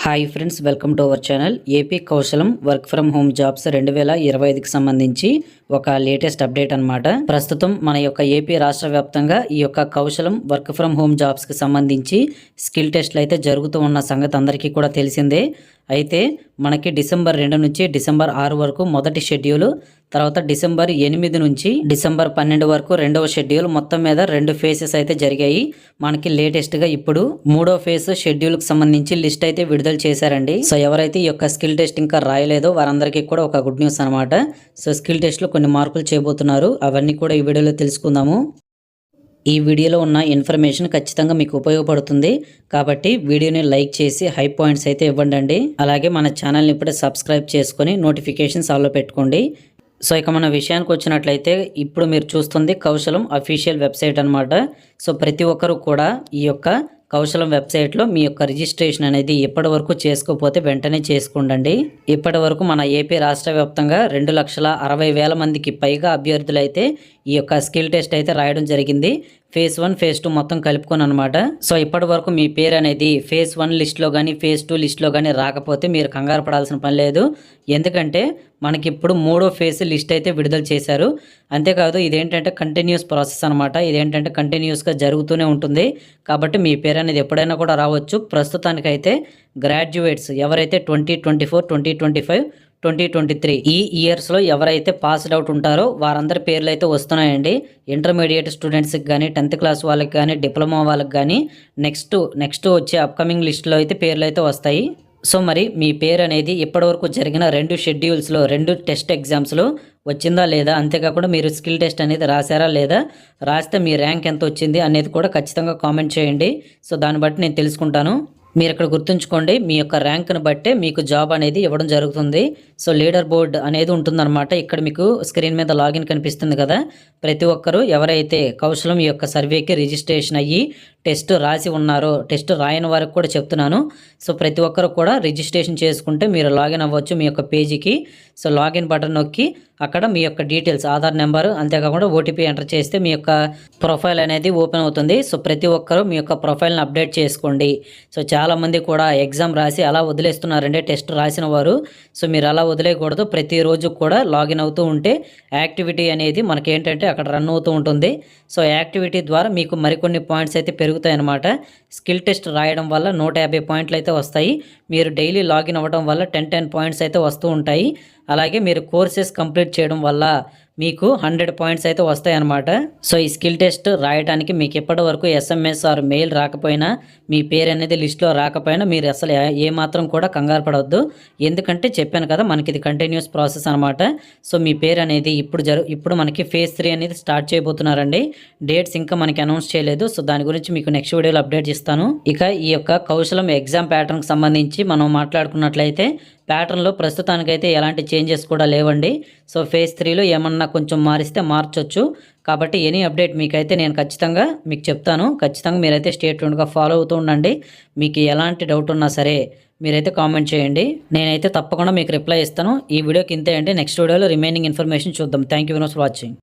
Hi friends, welcome to our channel. AP Kaushalam work from home jobs 2025కి సంబంధించి ఒక latest update అన్నమాట. ప్రస్తుతం మన యొక్క ఏపీ రాష్ట్ర వ్యాప్తంగా ఈ యొక్క కౌశలం వర్క్ ఫ్రమ్ హోమ్ జాబ్స్కి సంబంధించి స్కిల్ టెస్ట్లు అయితే జరుగుతూ ఉన్న సంగతి అందరికీ కూడా తెలిసిందే. అయితే మనకి డిసెంబర్ 2 నుంచి డిసెంబర్ 6 వరకు మొదటి షెడ్యూల్, తర్వాత డిసెంబర్ 8 నుంచి డిసెంబర్ 12 వరకు రెండవ షెడ్యూల్, మొత్తం మీద 2 ఫేజెస్ అయితే జరిగాయి. మనకి లేటెస్ట్గా ఇప్పుడు 3వ ఫేజ్ షెడ్యూల్కి సంబంధించి లిస్ట్ అయితే విడుదల చేశారండి. సో ఎవరైతే ఈ యొక్క స్కిల్ టెస్ట్ ఇంకా రాయలేదో వారందరికీ కూడా ఒక గుడ్ న్యూస్ అనమాట. సో స్కిల్ టెస్ట్లో కొన్ని మార్కులు చేయబోతున్నారు, అవన్నీ కూడా ఈ వీడియోలో తెలుసుకుందాము. ఈ వీడియోలో ఉన్న ఇన్ఫర్మేషన్ ఖచ్చితంగా మీకు ఉపయోగపడుతుంది కాబట్టి వీడియోని లైక్ చేసి హై పాయింట్స్ అయితే ఇవ్వండి. అలాగే మన ఛానల్ని ఇప్పుడే సబ్స్క్రైబ్ చేసుకొని నోటిఫికేషన్స్ ఆల్లో పెట్టుకోండి. సో ఇక మన విషయానికి వచ్చినట్లయితే ఇప్పుడు మీరు చూస్తుంది కౌశలం అఫీషియల్ వెబ్సైట్ అనమాట. సో ప్రతి ఒక్కరు కూడా ఈ యొక్క కౌశలం వెబ్సైట్లో మీ యొక్క రిజిస్ట్రేషన్ అనేది ఇప్పటి వరకు చేసుకోకపోతే వెంటనే చేసుకోండి. ఇప్పటి వరకు మన ఏపీ రాష్ట్ర వ్యాప్తంగా 2,60,000 మందికి పైగా అభ్యర్థులు అయితే ఈ యొక్క స్కిల్ టెస్ట్ అయితే రాయడం జరిగింది. ఫేజ్ 1 ఫేజ్ 2 మొత్తం కలుపుకొని అనమాట. సో ఇప్పటి వరకు మీ పేరు అనేది ఫేజ్ 1 లిస్ట్లో కానీ ఫేజ్ 2 లిస్ట్లో కానీ రాకపోతే మీరు కంగారు పడాల్సిన పని లేదు. ఎందుకంటే మనకి ఇప్పుడు 3వ ఫేజ్ లిస్ట్ అయితే విడుదల చేశారు. అంతేకాదు ఇదేంటంటే కంటిన్యూస్ ప్రాసెస్ అనమాట. ఇదేంటంటే కంటిన్యూస్గా జరుగుతూనే ఉంటుంది కాబట్టి మీ పేరు అనేది ఎప్పుడైనా కూడా రావచ్చు. ప్రస్తుతానికైతే గ్రాడ్యుయేట్స్ ఎవరైతే 2024, 2025, 2023 ఈ ఇయర్స్లో ఎవరైతే పాస్డ్ అవుట్ ఉంటారో వారందరి పేర్లు అయితే వస్తున్నాయండి. ఇంటర్మీడియట్ స్టూడెంట్స్కి కానీ 10th క్లాస్ వాళ్ళకి కానీ డిప్లొమా వాళ్ళకి కానీ నెక్స్ట్ వచ్చే అప్కమింగ్ లిస్టులో అయితే పేర్లు అయితే వస్తాయి. సో మరి మీ పేరు అనేది ఇప్పటివరకు జరిగిన 2 షెడ్యూల్స్లో 2 టెస్ట్ ఎగ్జామ్స్లో వచ్చిందా లేదా, అంతేకాకుండా మీరు స్కిల్ టెస్ట్ అనేది రాశారా లేదా, రాస్తే మీ ర్యాంక్ ఎంత వచ్చింది అనేది కూడా ఖచ్చితంగా కామెంట్ చేయండి. సో దాన్ని బట్టి నేను తెలుసుకుంటాను. మీరు ఇక్కడ గుర్తుంచుకోండి, మీ యొక్క ర్యాంక్ను బట్టే మీకు జాబ్ అనేది ఇవ్వడం జరుగుతుంది. సో లీడర్ బోర్డ్ అనేది ఉంటుందన్నమాట. ఇక్కడ మీకు స్క్రీన్ మీద లాగిన్ కనిపిస్తుంది కదా, ప్రతి ఒక్కరూ ఎవరైతే కౌశలం ఈ యొక్క సర్వేకి రిజిస్ట్రేషన్ అయ్యి టెస్ట్ రాసి ఉన్నారో, టెస్ట్ రాయని వారికి కూడా చెప్తున్నాను. సో ప్రతి ఒక్కరు కూడా రిజిస్ట్రేషన్ చేసుకుంటే మీరు లాగిన్ అవ్వచ్చు మీ యొక్క పేజీకి. సో లాగిన్ బటన్ నొక్కి అక్కడ మీ యొక్క డీటెయిల్స్, ఆధార్ నెంబరు, అంతేకాకుండా ఓటీపీ ఎంటర్ చేస్తే మీ యొక్క ప్రొఫైల్ అనేది ఓపెన్ అవుతుంది. సో ప్రతి ఒక్కరూ మీ యొక్క ప్రొఫైల్ని అప్డేట్ చేసుకోండి. సో చాలామంది కూడా ఎగ్జామ్ రాసి అలా వదిలేస్తున్నారంటే టెస్ట్ రాసిన వారు. సో మీరు అలా వదిలేయకూడదు. ప్రతిరోజు కూడా లాగిన్ అవుతూ ఉంటే యాక్టివిటీ అనేది మనకి ఏంటంటే అక్కడ రన్ అవుతూ ఉంటుంది. సో యాక్టివిటీ ద్వారా మీకు మరికొన్ని పాయింట్స్ అయితే పెరుగుతాయి అన్నమాట. స్కిల్ టెస్ట్ రాయడం వల్ల 150 పాయింట్లు అయితే వస్తాయి. మీరు డైలీ లాగిన్ అవ్వడం వల్ల 10 పాయింట్స్ అయితే వస్తూ ఉంటాయి. అలాగే మీరు కోర్సెస్ కంప్లీట్ చేయడం వల్ల మీకు 100 పాయింట్స్ అయితే వస్తాయి అన్నమాట. సో ఈ స్కిల్ టెస్ట్ రాయడానికి మీకు ఇప్పటి వరకు SMS ఆర్ మెయిల్ రాకపోయినా, మీ పేరు అనేది లిస్ట్లో రాకపోయినా మీరు అసలు ఏమాత్రం కూడా కంగారు పడవద్దు. ఎందుకంటే చెప్పాను కదా, మనకి ఇది కంటిన్యూస్ ప్రాసెస్ అనమాట. సో మీ పేరు అనేది ఇప్పుడు మనకి ఫేజ్ 3 అనేది స్టార్ట్ చేయబోతున్నారండి. డేట్స్ ఇంకా మనకి అనౌన్స్ చేయలేదు. సో దాని గురించి మీకు నెక్స్ట్ వీడియోలో అప్డేట్ ఇస్తాను. ఇక ఈ యొక్క కౌశలం ఎగ్జామ్ ప్యాటర్న్కి సంబంధించి మనం మాట్లాడుకున్నట్లయితే ప్యాటర్న్లో ప్రస్తుతానికైతే ఎలాంటి చేంజెస్ కూడా లేవండి. సో ఫేజ్ 3లో ఏమన్నా కొంచెం మారిస్తే మార్చొచ్చు. కాబట్టి ఎనీ అప్డేట్ మీకైతే నేను ఖచ్చితంగా మీకు చెప్తాను. ఖచ్చితంగా మీరైతే స్టే ట్యూన్గా ఫాలో అవుతూ ఉండండి. మీకు ఎలాంటి డౌట్ ఉన్నా సరే మీరైతే కామెంట్ చేయండి, నేనైతే తప్పకుండా మీకు రిప్లై ఇస్తాను. ఈ వీడియోకి ఇంతే అండి. నెక్స్ట్ వీడియోలో రిమైనింగ్ ఇన్ఫర్మేషన్ చూద్దాం. Thank you very much for watching.